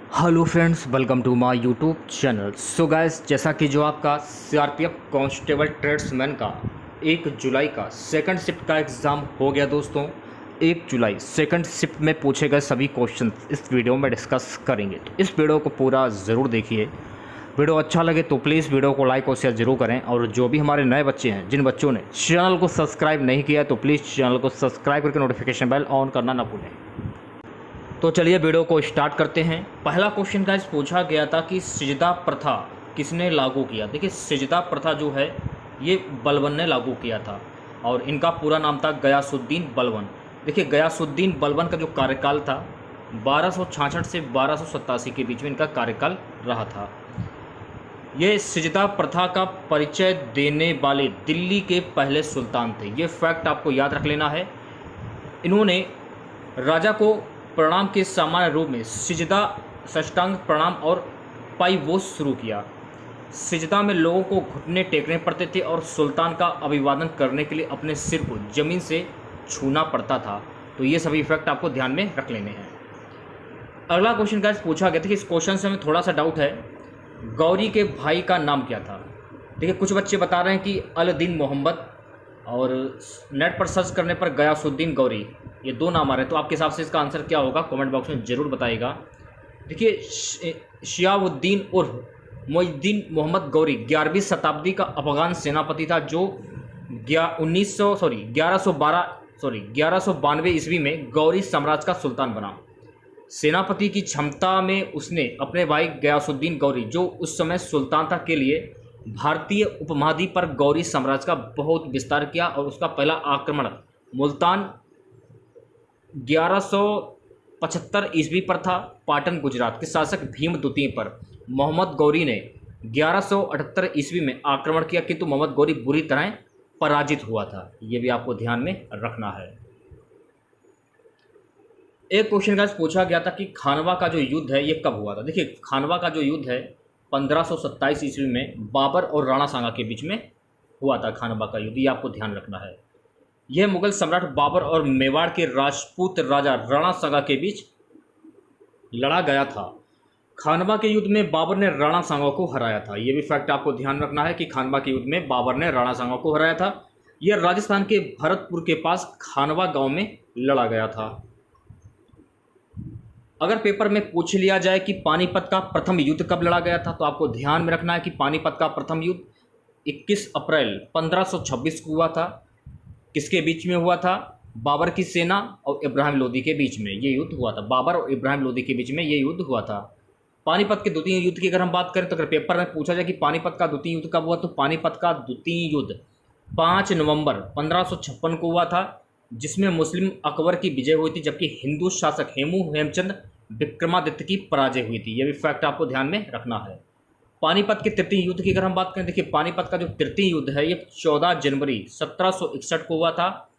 Hello friends, welcome to my YouTube channel. So guys, जैसा कि जो आपका सीआरपीएफ कांस्टेबल ट्रेड्समैन का 1 जुलाई का सेकंड शिफ्ट का एग्ज़ाम हो गया दोस्तों। 1 जुलाई सेकंड शिफ्ट में पूछे गए सभी क्वेश्चन इस वीडियो में डिस्कस करेंगे, तो इस वीडियो को पूरा ज़रूर देखिए। वीडियो अच्छा लगे तो प्लीज़ वीडियो को लाइक और शेयर जरूर करें, और जो भी हमारे नए बच्चे हैं, जिन बच्चों ने चैनल को सब्सक्राइब नहीं किया है, तो प्लीज़ चैनल को सब्सक्राइब करके नोटिफिकेशन बेल ऑन करना ना भूलें। तो चलिए वीडियो को स्टार्ट करते हैं। पहला क्वेश्चन गाइस पूछा गया था कि सिजदा प्रथा किसने लागू किया। देखिए, सिजदा प्रथा जो है ये बलबन ने लागू किया था, और इनका पूरा नाम था गयासुद्दीन बलबन। देखिए, गयासुद्दीन बलबन का जो कार्यकाल था 1266 से 1287 के बीच में इनका कार्यकाल रहा था। ये सिजदा प्रथा का परिचय देने वाले दिल्ली के पहले सुल्तान थे। ये फैक्ट आपको याद रख लेना है। इन्होंने राजा को प्रणाम के सामान्य रूप में सिजदा, साष्टांग प्रणाम और पाइवोस शुरू किया। सिजदा में लोगों को घुटने टेकने पड़ते थे और सुल्तान का अभिवादन करने के लिए अपने सिर को ज़मीन से छूना पड़ता था। तो ये सभी इफेक्ट आपको ध्यान में रख लेने हैं। अगला क्वेश्चन गाइस पूछा गया था कि इस क्वेश्चन से हमें थोड़ा सा डाउट है, गौरी के भाई का नाम क्या था। देखिए, कुछ बच्चे बता रहे हैं कि अल-दीन मोहम्मद, और नेट पर सर्च करने पर गयासुद्दीन गौरी, ये 2 नाम आ रहे हैं। तो आपके हिसाब से इसका आंसर क्या होगा, कमेंट बॉक्स में ज़रूर बताइएगा। देखिए, शिहाबुद्दीन उर्फ मोइनुद्दीन मोहम्मद गौरी 11वीं शताब्दी का अफगान सेनापति था, जो 1192 ईस्वी में गौरी साम्राज्य का सुल्तान बना। सेनापति की क्षमता में उसने अपने भाई गयासुद्दीन गौरी, जो उस समय सुल्तान था, के लिए भारतीय उपमहाद्वीप पर गौरी साम्राज्य का बहुत विस्तार किया, और उसका पहला आक्रमण मुल्तान 1175 ईस्वी पर था। पाटन गुजरात के शासक भीम द्वितीय पर मोहम्मद गौरी ने 1178 ईस्वी में आक्रमण किया, किंतु मोहम्मद गौरी बुरी तरह पराजित हुआ था। ये भी आपको ध्यान में रखना है। एक क्वेश्चन का पूछा गया था कि खानवा का जो युद्ध है ये कब हुआ था। देखिए, खानवा का जो युद्ध है 1527 ईस्वी में बाबर और राणा सांगा के बीच में हुआ था। खानवा का युद्ध, ये आपको ध्यान रखना है। यह मुगल सम्राट बाबर और मेवाड़ के राजपूत राजा राणा सांगा के बीच लड़ा गया था। खानवा के युद्ध में बाबर ने राणा सांगा को हराया था। यह भी फैक्ट आपको ध्यान रखना है कि खानवा के युद्ध में बाबर ने राणा सांगा को हराया था। यह राजस्थान के भरतपुर के पास खानवा गांव में लड़ा गया था। अगर पेपर में पूछ लिया जाए कि पानीपत का प्रथम युद्ध कब लड़ा गया था, तो आपको ध्यान में रखना है कि पानीपत का प्रथम युद्ध 21 अप्रैल 1526 को हुआ था। किसके बीच में हुआ था? बाबर की सेना और इब्राहिम लोदी के बीच में ये युद्ध हुआ था। बाबर और इब्राहिम लोदी के बीच में ये युद्ध हुआ था। पानीपत के द्वितीय युद्ध की अगर हम बात करें, तो अगर पेपर में पूछा जाए कि पानीपत का द्वितीय युद्ध कब हुआ, तो पानीपत का द्वितीय युद्ध 5 नवंबर 1556 को हुआ था, जिसमें मुस्लिम अकबर की विजय हुई थी, जबकि हिंदू शासक हेमचंद विक्रमादित्य की पराजय हुई थी। यह भी फैक्ट आपको ध्यान में रखना है। पानीपत के तृतीय युद्ध की अगर हम बात करें, देखिए, पानीपत का जो तृतीय युद्ध है ये 14 जनवरी 1761 को हुआ था।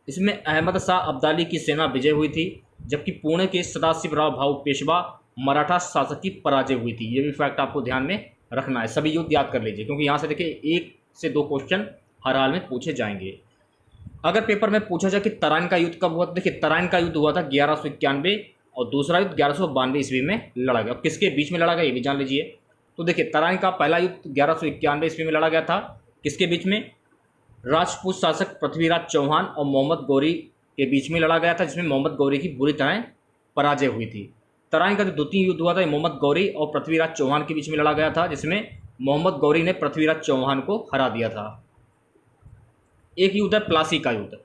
इसमें अहमद शाह अब्दाली की सेना विजय हुई थी, जबकि पुणे के सदाशिवराव भाऊ पेशवा मराठा शासक की पराजय हुई थी। ये भी फैक्ट आपको ध्यान में रखना है। सभी युद्ध याद कर लीजिए, क्योंकि यहाँ से देखिए 1 से 2 क्वेश्चन हर हाल में पूछे जाएंगे। अगर पेपर में पूछा जाए कि तराइन का युद्ध कब हुआ, तो देखिए, तराइन का युद्ध हुआ था 1191, और दूसरा युद्ध 1192 ईस्वी में लड़ा गया। किसके बीच में लड़ा गया ये भी जान लीजिए। तो देखिए, तराइन का पहला युद्ध 1191 ईस्वी में लड़ा गया था। किसके बीच में? राजपूत शासक पृथ्वीराज चौहान और मोहम्मद गौरी के बीच में लड़ा गया था, जिसमें मोहम्मद गौरी की बुरी तरह पराजय हुई थी। तराइन का जो द्वितीय युद्ध हुआ था मोहम्मद गौरी और पृथ्वीराज चौहान के बीच में लड़ा गया था, जिसमें मोहम्मद गौरी ने पृथ्वीराज चौहान को हरा दिया था। एक युद्ध है प्लासी का युद्ध।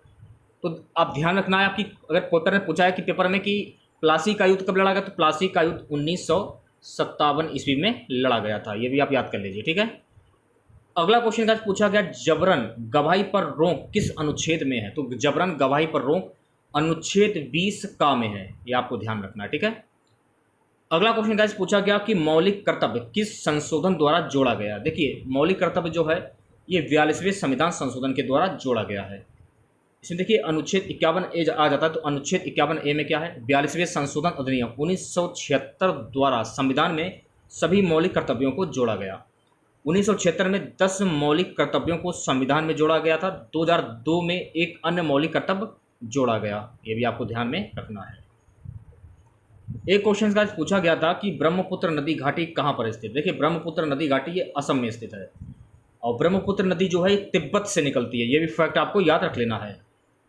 तो आप ध्यान रखना है, आपकी अगर पेपर में पूछा है कि पेपर में कि प्लासी का युद्ध कब लड़ा गया, तो प्लासी का युद्ध 1957 ईस्वी में लड़ा गया था। ये भी आप याद कर लीजिए, ठीक है। अगला क्वेश्चन का पूछा गया, जबरन गवाही पर रोक किस अनुच्छेद में है। तो जबरन गवाही पर रोक अनुच्छेद 20 का में है, ये आपको ध्यान रखना है, ठीक है। अगला क्वेश्चन का पूछा गया कि मौलिक कर्तव्य किस संशोधन द्वारा जोड़ा गया। देखिए, मौलिक कर्तव्य जो है ये 42वें संविधान संशोधन के द्वारा जोड़ा गया है। इसमें देखिए अनुच्छेद 51A आ जाता है। तो अनुच्छेद 51A में क्या है? 42वें संशोधन अधिनियम 1976 द्वारा संविधान में सभी मौलिक कर्तव्यों को जोड़ा गया। 1976 में 10 मौलिक कर्तव्यों को संविधान में जोड़ा गया था। 2002 में एक अन्य मौलिक कर्तव्य जोड़ा गया। ये भी आपको ध्यान में रखना है। एक क्वेश्चन का पूछा गया था कि ब्रह्मपुत्र नदी घाटी कहाँ पर स्थित। देखिए ब्रह्मपुत्र नदी घाटी ये असम में स्थित है और ब्रह्मपुत्र नदी जो है ये तिब्बत से निकलती है, ये भी फैक्ट आपको याद रख लेना है।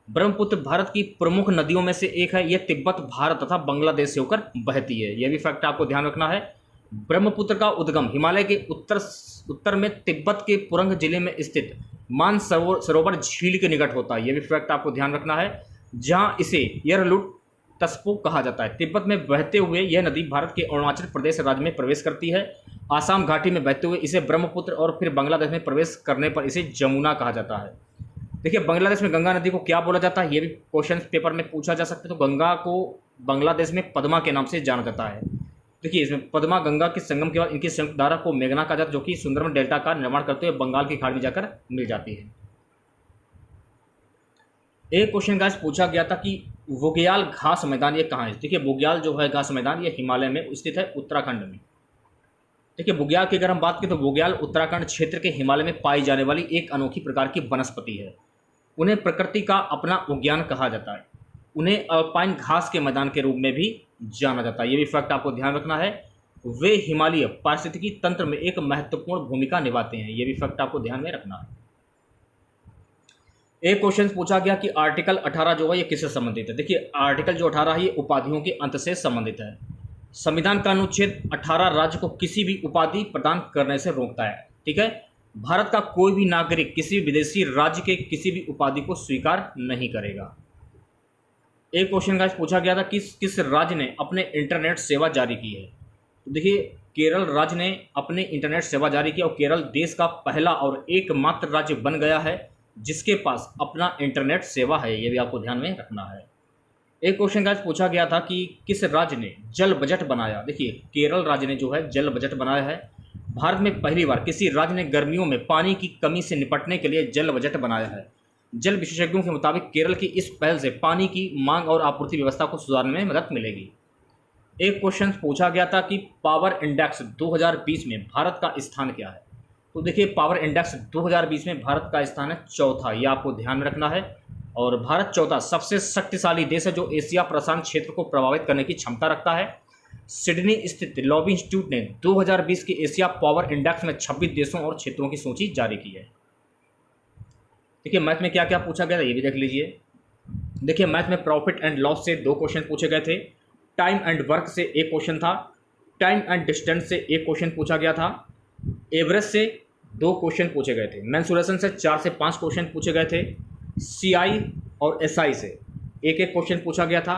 ब्रह्मपुत्र भारत की प्रमुख नदियों में से एक है, ये तिब्बत, भारत तथा बांग्लादेश से होकर बहती है, ये भी फैक्ट आपको ध्यान रखना है। ब्रह्मपुत्र का उद्गम हिमालय के उत्तर में तिब्बत के पुरंग जिले में स्थित सरोवर झील के निकट होता है, ये भी फैक्ट आपको ध्यान रखना है, जहाँ इसे यरलुट तस्पो कहा जाता है। तिब्बत में बहते हुए यह नदी भारत के अरुणाचल प्रदेश राज्य में प्रवेश करती है। आसाम घाटी में बहते हुए इसे ब्रह्मपुत्र और फिर बांग्लादेश में प्रवेश करने पर इसे जमुना कहा जाता है। देखिए बांग्लादेश में गंगा नदी को क्या बोला जाता है, ये भी क्वेश्चन पेपर में पूछा जा सकता है। तो गंगा को बांग्लादेश में पद्मा के नाम से जाना जाता है। देखिए इसमें पद्मा गंगा के संगम के बाद इनकी संयुक्त धारा को मेघना कहा जाता है, जो कि सुंदरबन डेल्टा का निर्माण करते हुए बंगाल की खाड़ी में जाकर मिल जाती है। एक क्वेश्चन गाइस पूछा गया था कि बुग्याल घास मैदान ये कहाँ है। देखिए बुग्याल जो है घास मैदान ये हिमालय में स्थित है, उत्तराखंड में। देखिए बुग्याल की अगर हम बात करें तो बुग्याल उत्तराखंड क्षेत्र के हिमालय में पाई जाने वाली एक अनोखी प्रकार की वनस्पति है। उन्हें प्रकृति का अपना उद्यान कहा जाता है। उन्हें अल्पाइन घास के मैदान के रूप में भी जाना जाता है, ये भी फैक्ट आपको ध्यान रखना है। वे हिमालय पारिस्थितिकी तंत्र में एक महत्वपूर्ण भूमिका निभाते हैं, ये भी फैक्ट आपको ध्यान में रखना है। एक क्वेश्चन पूछा गया कि आर्टिकल 18 जो है ये किससे संबंधित है। देखिए आर्टिकल जो 18 है ये उपाधियों के अंत से संबंधित है। संविधान का अनुच्छेद 18 राज्य को किसी भी उपाधि प्रदान करने से रोकता है, ठीक है। भारत का कोई भी नागरिक किसी भी विदेशी राज्य के किसी भी उपाधि को स्वीकार नहीं करेगा। एक क्वेश्चन का पूछा गया था किस राज्य ने अपने इंटरनेट सेवा जारी की है। तो देखिए केरल राज्य ने अपने इंटरनेट सेवा जारी की और केरल देश का पहला और एकमात्र राज्य बन गया है जिसके पास अपना इंटरनेट सेवा है, ये भी आपको ध्यान में रखना है। एक क्वेश्चन का पूछा गया था कि किस राज्य ने जल बजट बनाया। देखिए केरल राज्य ने जो है जल बजट बनाया है। भारत में पहली बार किसी राज्य ने गर्मियों में पानी की कमी से निपटने के लिए जल बजट बनाया है। जल विशेषज्ञों के मुताबिक केरल की इस पहल से पानी की मांग और आपूर्ति व्यवस्था को सुधारने में मदद मिलेगी। एक क्वेश्चन पूछा गया था कि पावर इंडेक्स 2020 में भारत का स्थान क्या है। तो देखिए पावर इंडेक्स 2020 में भारत का स्थान है चौथा, ये आपको ध्यान में रखना है। और भारत चौथा सबसे शक्तिशाली देश है जो एशिया प्रशांत क्षेत्र को प्रभावित करने की क्षमता रखता है। सिडनी स्थित लॉबी इंस्टीट्यूट ने 2020 के एशिया पावर इंडेक्स में 26 देशों और क्षेत्रों की सूची जारी की है। देखिए मैथ में क्या क्या पूछा गया था ये भी देख लीजिए। देखिए मैथ में प्रॉफिट एंड लॉस से 2 क्वेश्चन पूछे गए थे। टाइम एंड वर्क से 1 क्वेश्चन था। टाइम एंड डिस्टेंस से 1 क्वेश्चन पूछा गया था। एवरेज से 2 क्वेश्चन पूछे गए थे। मेंसुरेशन से 4 से 5 क्वेश्चन पूछे गए थे। सीआई और एसआई से 1-1 क्वेश्चन पूछा गया था।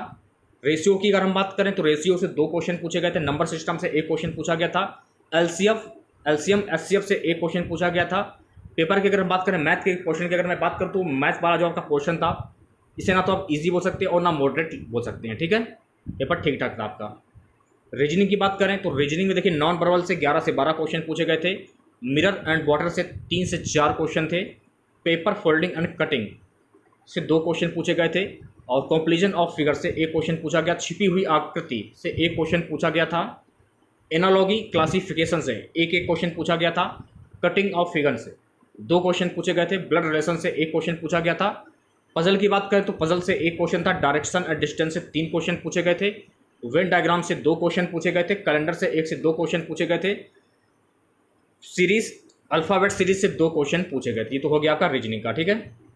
रेशियो की अगर हम बात करें तो रेशियो से 2 क्वेश्चन पूछे गए थे। नंबर सिस्टम से 1 क्वेश्चन पूछा गया था। एलसीएम एचसीएफ से 1 क्वेश्चन पूछा गया था। पेपर की अगर हम बात करें मैथ के क्वेश्चन की अगर मैं बात करूँ तो मैथ वाला जो आपका क्वेश्चन था इसे ना तो आप इजी बोल सकते हैं और ना मॉडरेट बोल सकते हैं, ठीक है। पेपर ठीक ठाक था आपका। रीजनिंग की बात करें तो रीजनिंग में देखिए नॉन वर्बल से 11 से 12 क्वेश्चन पूछे गए थे। मिरर एंड वाटर से 3 से 4 क्वेश्चन थे। पेपर फोल्डिंग एंड कटिंग से 2 क्वेश्चन पूछे गए थे। और कंप्लीजन ऑफ फिगर से 1 क्वेश्चन पूछा गया। छिपी हुई आकृति से 1 क्वेश्चन पूछा गया था। एनालॉगी क्लासिफिकेशन से 1-1 क्वेश्चन पूछा गया था। कटिंग ऑफ फिगर से 2 क्वेश्चन पूछे गए थे। ब्लड रिलेशन से 1 क्वेश्चन पूछा गया था। पजल की बात करें तो पजल से 1 क्वेश्चन था। डायरेक्शन एंड डिस्टेंस से 3 क्वेश्चन पूछे गए थे। वेन डायग्राम से 2 क्वेश्चन पूछे गए थे। कैलेंडर से 1 से 2 क्वेश्चन पूछे गए थे। सीरीज अल्फ़ाबेट सीरीज से 2 क्वेश्चन पूछे गए थे। ये तो हो गया आपका रीजनिंग का, ठीक है।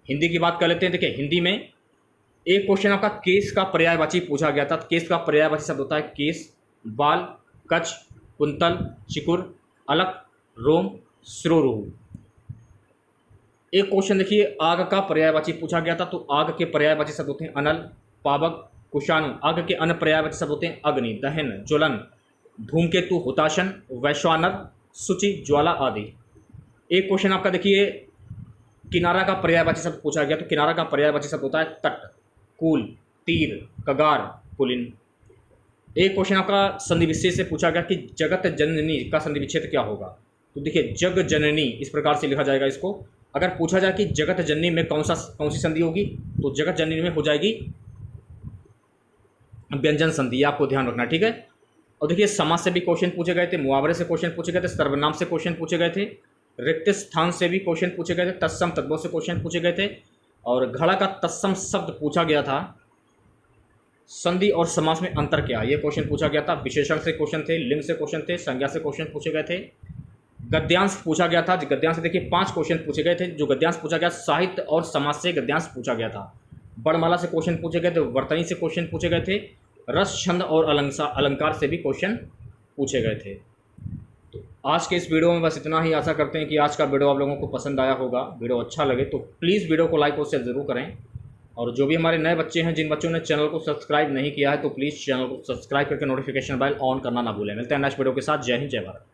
हिंदी की बात कर लेते हैं। देखिए हिंदी में 1 क्वेश्चन आपका केस का पर्यायवाची पूछा गया था। केस का पर्यायवाची शब्द होता है केस, बाल, कच्छ, कुंतल, चिकुर, अलक, रोम, श्रोरुह। एक क्वेश्चन देखिए आग का पर्यायवाची पूछा गया था। तो आग के पर्यायवाची शब्द होते हैं अनल, पावक, कुशाणु। आग के अन्य पर्यायवाची शब्द होते हैं अग्नि, दहन, ज्वलन, धूमकेतु, हुताशन, वैश्वानर, सूचि, ज्वाला आदि। एक क्वेश्चन आपका देखिए किनारा का पर्यायवाची शब्द पूछा गया। तो किनारा का पर्यायवाची शब्द होता है तट, कूल, तीर, कगार, पुलिन। एक क्वेश्चन आपका संधि विच्छेद से पूछा गया कि जगत जननी का संधि विच्छेद क्या होगा। तो देखिए जग जननी इस प्रकार से लिखा जाएगा इसको। अगर पूछा जाए कि जगत जननी में कौन सी संधि होगी तो जगत जननी में हो जाएगी व्यंजन संधि, आपको ध्यान रखना, ठीक है। और देखिए समास से भी क्वेश्चन पूछे गए थे। मुहावरे से क्वेश्चन पूछे गए थे। सर्वनाम से क्वेश्चन पूछे गए थे। रिक्त स्थान से भी क्वेश्चन पूछे गए थे। तत्सम तद्भव से क्वेश्चन पूछे गए थे। और घड़ा का तत्सम शब्द पूछा गया था। संधि और समास में अंतर क्या है, ये क्वेश्चन पूछा गया था। विशेषण से क्वेश्चन थे, लिंग से क्वेश्चन थे, संज्ञा से क्वेश्चन पूछे गए थे, गद्यांश पूछा गया था। गद्यांश से देखिए 5 क्वेश्चन पूछे गए थे। जो गद्यांश पूछा गया, साहित्य और समास से गद्यांश पूछा गया था। वर्णमाला से क्वेश्चन पूछे गए थे, वर्तनी से क्वेश्चन पूछे गए थे, रस, छंद और अलंकार से भी क्वेश्चन पूछे गए थे। तो आज के इस वीडियो में बस इतना ही। आशा करते हैं कि आज का वीडियो आप लोगों को पसंद आया होगा। वीडियो अच्छा लगे तो प्लीज़ वीडियो को लाइक और शेयर ज़रूर करें। और जो भी हमारे नए बच्चे हैं, जिन बच्चों ने चैनल को सब्सक्राइब नहीं किया है, तो प्लीज़ चैनल को सब्सक्राइब करके नोटिफिकेशन बेल ऑन करना ना भूलें। मिलते हैं नेक्स्ट वीडियो के साथ। जय हिंद, जय भारत।